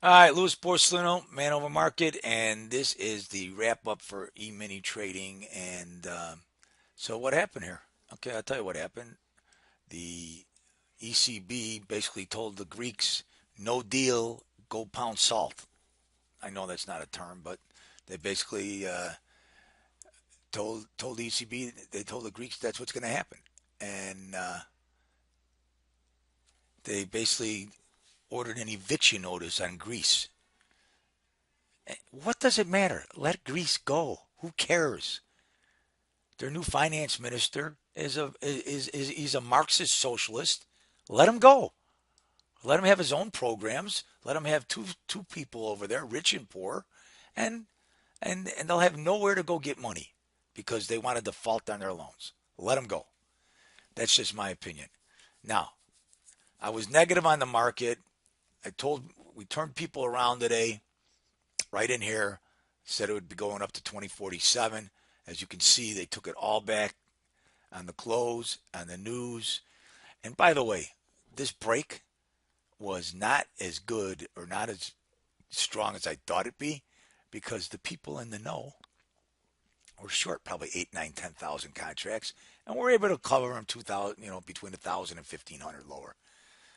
All right, Louis Porcelino, Man Over Market, and this is the wrap up for E-mini trading. And so, what happened here? Okay, I'll tell you what happened. The ECB basically told the Greeks, "No deal, go pound salt." I know that's not a term, but they basically told the ECB, they told the Greeks that's what's going to happen, and they basically ordered an eviction notice on Greece. What does it matter? Let Greece go. Who cares? Their new finance minister is he's a Marxist socialist. Let him go. Let him have his own programs. Let him have two people over there, rich and poor, and and they'll have nowhere to go get money because they want to default on their loans. Let them go. That's just my opinion. Now, I was negative on the market. I told we turned people around today, right in here. Said it would be going up to 2047. As you can see, they took it all back on the close, on the news. And by the way, this break was not as good or not as strong as I thought it'd be because the people in the know were short probably 8, 9, 10,000 contracts, and we're able to cover them 2,000, between 1,000 and 1,500 lower.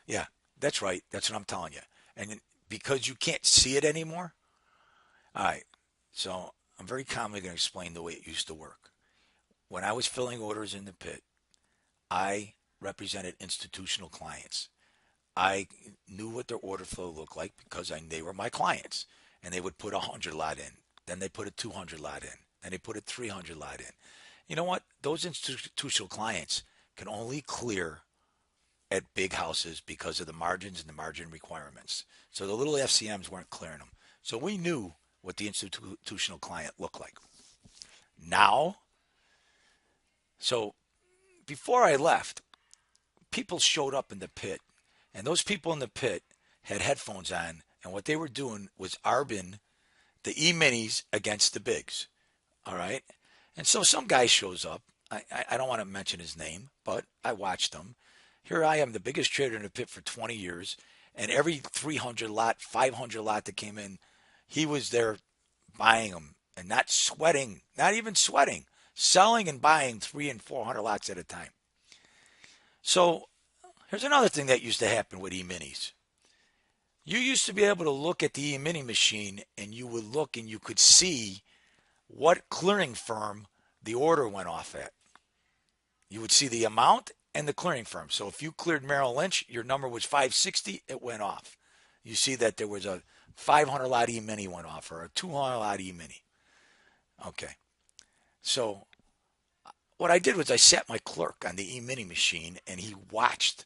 Yeah, that's right. That's what I'm telling you. And because you can't see it anymore, all right. So I'm very calmly going to explain the way it used to work. When I was filling orders in the pit, I represented institutional clients. I knew what their order flow looked like because they were my clients, and they would put a 100 lot in, then they put a 200 lot in, then they put a 300 lot in. You know what? Those institutional clients can only clear at big houses because of the margins and the margin requirements. So the little FCMs weren't clearing them. So we knew what the institutional client looked like. Now, so before I left, people showed up in the pit, and those people in the pit had headphones on, and what they were doing was arbing the E-minis against the bigs. All right, and so some guy shows up. I don't want to mention his name, but I watched him. Here I am, the biggest trader in the pit for 20 years, and every 300 lot, 500 lot that came in, he was there buying them and not sweating, not even sweating, selling and buying 300 and 400 lots at a time. So here's another thing that used to happen with E-minis. You used to be able to look at the E-mini machine and you would look and you could see what clearing firm the order went off at. You would see the amount and the clearing firm. So if you cleared Merrill Lynch, your number was 560, it went off. You see that there was a 500 lot E-mini went off or a 200 lot E-mini. Okay. So what I did was I sat my clerk on the E-mini machine and he watched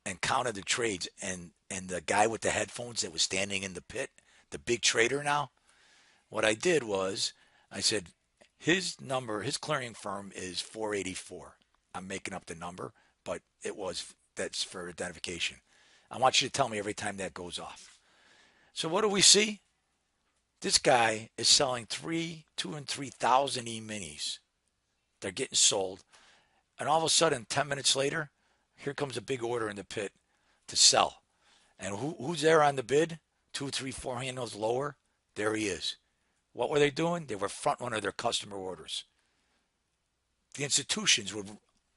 and counted the trades, and the guy with the headphones that was standing in the pit, the big trader now, what I did was I said his number, his clearing firm is 484. I'm making up the number, but that's for identification. I want you to tell me every time that goes off. So what do we see? This guy is selling 2 and 3,000 E-minis. They're getting sold, and all of a sudden, 10 minutes later, here comes a big order in the pit to sell. And who's there on the bid? Two, three, four handles lower. There he is. What were they doing? They were front running their customer orders. The institutions were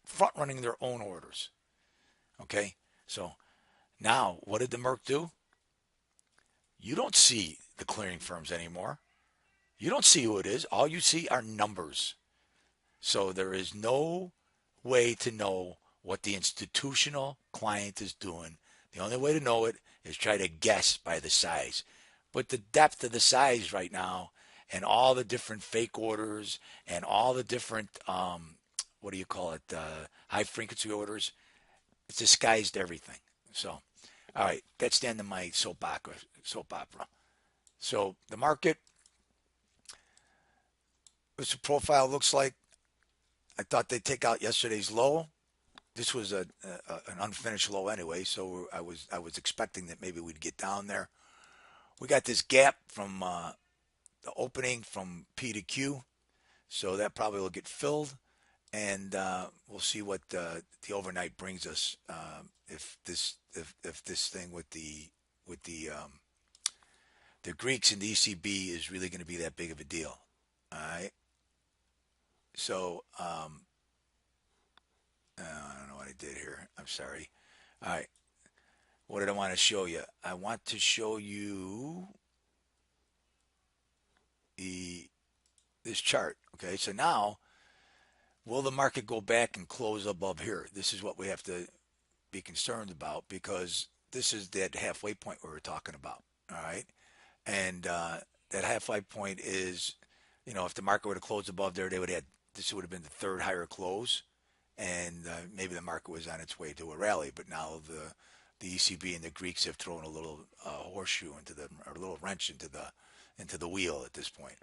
front running their own orders. Okay? So now, what did the Merc do? You don't see the clearing firms anymore. You don't see who it is. All you see are numbers. So there is no way to know what the institutional client is doing. The only way to know it is try to guess by the size. But the depth of the size right now and all the different fake orders and all the different, what do you call it, high frequency orders, it's disguised everything. So, all right, that's the end of my soap opera. So the market, this profile looks like. I thought they'd take out yesterday's low. This was an unfinished low anyway, so I was expecting that maybe we'd get down there. We got this gap from the opening from P to Q, so that probably will get filled, and we'll see what the overnight brings us. If this thing with the the Greeks and the ECB is really going to be that big of a deal. All right. So I don't know what I did here. I'm sorry. All right. What did I want to show you? I want to show you the this chart. Okay. So now, will the market go back and close above here? This is what we have to be concerned about because this is that halfway point we were talking about. All right. And that halfway point is, if the market would have closed above there, they would have this would have been the third higher close, and maybe the market was on its way to a rally. But now the ECB and the Greeks have thrown a little horseshoe into the or a little wrench into the wheel at this point.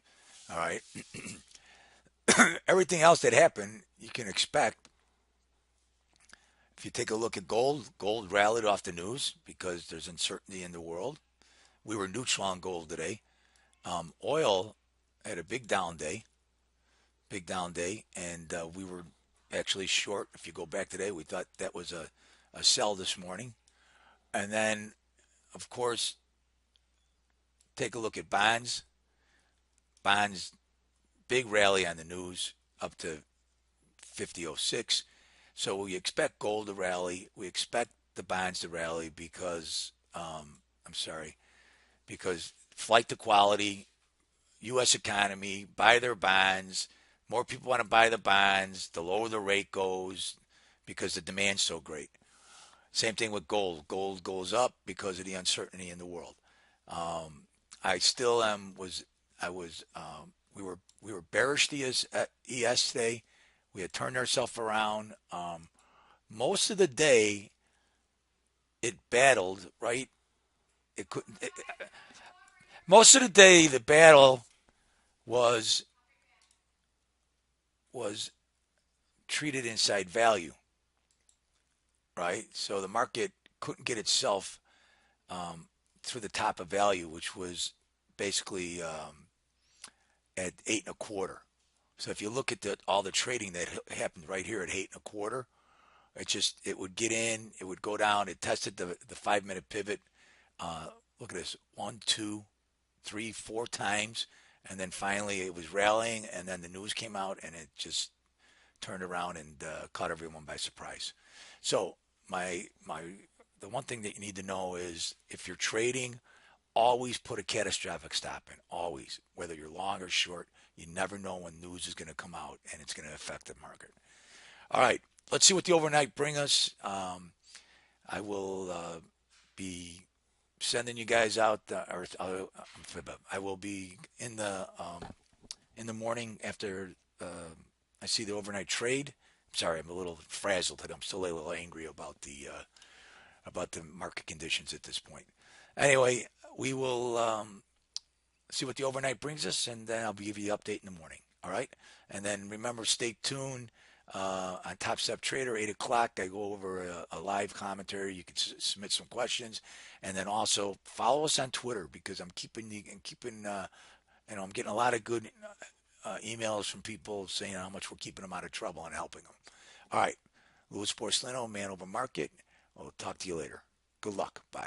All right, everything else that happened, you can expect. If you take a look at gold, gold rallied off the news because there's uncertainty in the world. We were neutral on gold today. Oil had a big down day, and we were actually short. If you go back today, we thought that was a sell this morning. And then, of course, take a look at bonds. Bonds, big rally on the news up to 50.06. So we expect gold to rally. We expect the bonds to rally because, I'm sorry, because flight to quality, U.S. economy, buy their bonds. More people want to buy the bonds. The lower the rate goes because the demand's so great. Same thing with gold. Gold goes up because of the uncertainty in the world. I still am was I was we were bearish the ES day. We had turned ourselves around. Most of the day it battled right. It couldn't. Most of the day the battle was was treated inside value, right? So the market couldn't get itself through the top of value, which was basically at 8.25. So if you look at all the trading that happened right here at 8.25, it would get in, it would go down, it tested the 5 minute pivot. Look at this, one, two, three, four times, and then finally it was rallying, and then the news came out, and it just turned around and caught everyone by surprise. So my the one thing that you need to know is if you're trading, always put a catastrophic stop in. Always, whether you're long or short, you never know when news is going to come out and it's going to affect the market. All right, let's see what the overnight bring us. I will be sending you guys out, I will be in the morning after I see the overnight trade. Sorry, I'm a little frazzled. I'm still a little angry about the market conditions at this point. Anyway, we will see what the overnight brings us, and then I'll give you the update in the morning. All right, and then remember, stay tuned on Top Step Trader 8 o'clock. I go over a live commentary. You can submit some questions, and then also follow us on Twitter because I'm keeping I'm getting a lot of good emails from people saying how much we're keeping them out of trouble and helping them. All right, Louis Porcelino, Man Over Market. We'll talk to you later. Good luck. Bye.